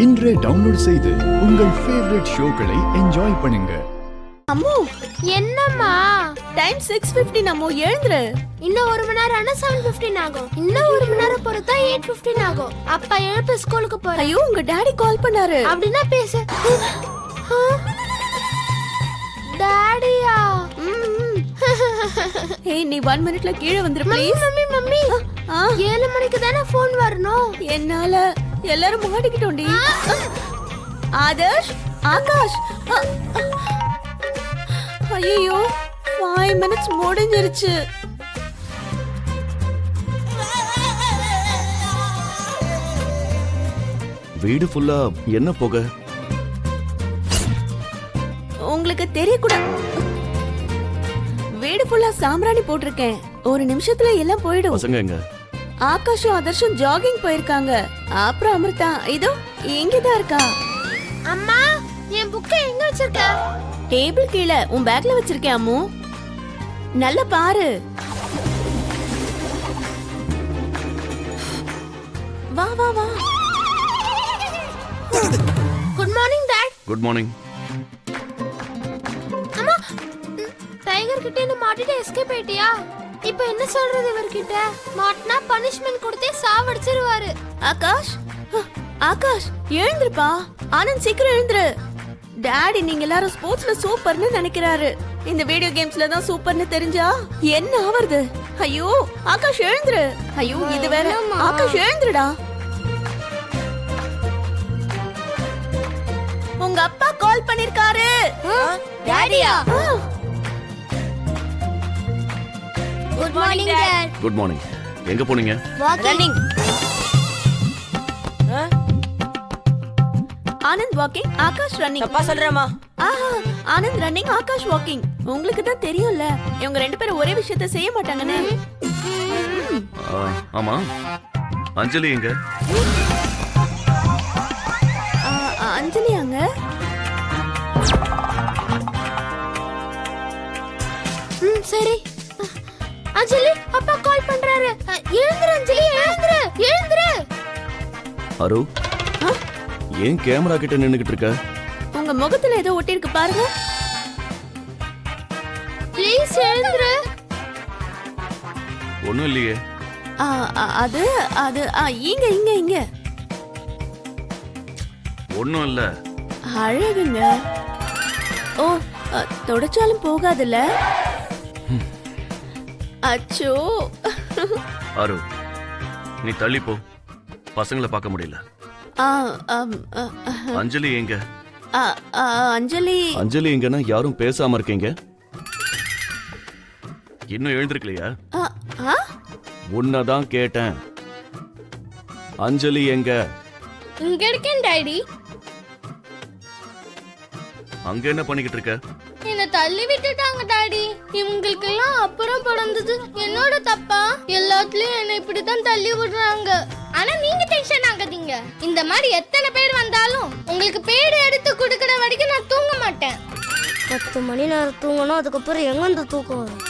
இன்றே டவுன்லோட் செய்து உங்கள் ஃபேவரட் ஷோக்களை என்ஜாய் பண்ணுங்க. அம்மு என்னம்மா டைம் 6:15 அம்மு எழுந்துரு. இன்னும் 1 மணி நேரம் ஆனா 7:15 ஆகும். இன்னும் 1 மணி நேரம் பொறுத்தா 8:15 ஆகும். அப்பா எழுப்ப ஸ்கூலுக்கு போற. ஐயோ உங்க டாடி கால் பண்ணாரு. அப்படினா பேசு. டாடியா? ஏய் நீ 1 மினிட்ல கீழ வந்துரு ப்ளீஸ். மம்மி 7 மணிக்கு தான ஃபோன் வரணும். என்னால எல்லாரும் மாட்டிக்கிட்டோம்டி. ஆதர்ஷ் ஆகாஷ் ஐயோ 5 மினிட்ஸ் முடிஞ்சிருச்சு. வீடு ஃபுல்லா என்ன போக உங்களுக்கு தெரியக்கூடாது. வீடு ஃபுல்லா சாம்பிராணி போட்டிருக்கேன். ஒரு நிமிஷத்துல எல்லாம் போயிடும். பசங்க எங்க? ஆகாஷும் ஆதர்ஷும் ஜாகிங் போயிருக்காங்க. அப்புறம் அமிர்தா இதோ இங்கதான் இருக்கா. அம்மா என் புக்கை எங்க வச்சிருக்க? டேபிள் கீழே உன் பேக்ல வச்சிருக்கேன் அம்மு. நல்லா பாரு. வா வா வா. Good morning dad. Good morning. அம்மா டைகர் கிட்ட என்ன மாட்டிட்டு எஸ்கேப் ஆயிட்டியா? இப்போ என்ன சொல்றது இவர்கிட்ட? மாட்னா பனிஷ்மென்ட் கொடுத்தே சாவடிச்சிருவாரு. ஆகாஷ் ஆகாஷ் எழுந்திருப்பா. ஆனந்த் சீக்கிரம் எழுந்திரு. டாடி நீங்க எல்லாரும் ஸ்போர்ட்ஸ்ல சூப்பர்னு நினைக்கிறாரு. இந்த வீடியோ கேம்ஸ்ல தான் சூப்பர்னு தெரிஞ்சா என்ன ஆவறது? ஐயோ ஆகாஷ் எழுந்திரு. ஐயோ இது வேற. ஆகாஷ் எழுந்திருடா. உங்க அப்பா கால் பண்ணிருக்காரு. டாடியா? Good morning dad. Good morning. எங்க போனீங்க? Running. Anand walking, Akash running. தப்பா சொல்றேமா? Anand running, Akash walking. உங்களுக்கு தான் தெரியும்ல இவங்க ரெண்டு பேரும் ஒரே விஷயத்தை செய்ய மாட்டாங்கன்னு. ஆமா, அஞ்சலி எங்க? அஞ்சலி அங்க. சரி அஞ்சலி அப்பா கால் பண்றாரு. எழுந்திரு அஞ்சலி எழுந்திரு எழுந்திரு. அரு ஏன் கேமரா கிட்ட நின்னுகிட்டு இருக்க? உங்க முகத்துல ஏதோ ஒட்டி இருக்கு பாருங்க. ப்ளீஸ் எழுந்திரு. ஒண்ணும் இல்லையே. அது அது இங்க இங்க இங்க. ஒண்ணும் இல்ல. அழகுங்க. ஓ தொடச்சாலும் போகாதுல்ல. அச்சோ. அரு நீ தள்ளி போ. பசங்களை பார்க்க முடியல. அஞ்சலி எங்க? அஞ்சலி அஞ்சலி எங்கன்னா யாரும் பேசாம இருக்கீங்க? இன்னும் எழுந்திருக்கலையா? உன்னதான் கேட்டேன். அஞ்சலி எங்க? இங்க இருக்கேன் டாடி. அங்க என்ன பண்ணிக்கிட்டு இருக்க? என்ன தள்ளி விட்டுட்டாங்க டாடி. இவங்களுக்கு எல்லாம் அப்புறம் பிறந்தது என்னோட தப்பா? எல்லாத்துலயும் என்ன இப்படித்தான் தள்ளி விடுறாங்க. ஆனா நீங்க டென்ஷன் ஆகாதீங்க. இந்த மாதிரி எத்தனை பேர் வந்தாலும் உங்களுக்கு பேடு எடுத்து கொடுக்கிற வரைக்கும் நான் தூங்க மாட்டேன். 10 மணி நேரம் தூங்கணும். அதுக்கப்புறம் எங்க இந்த தூக்கம் வரும்?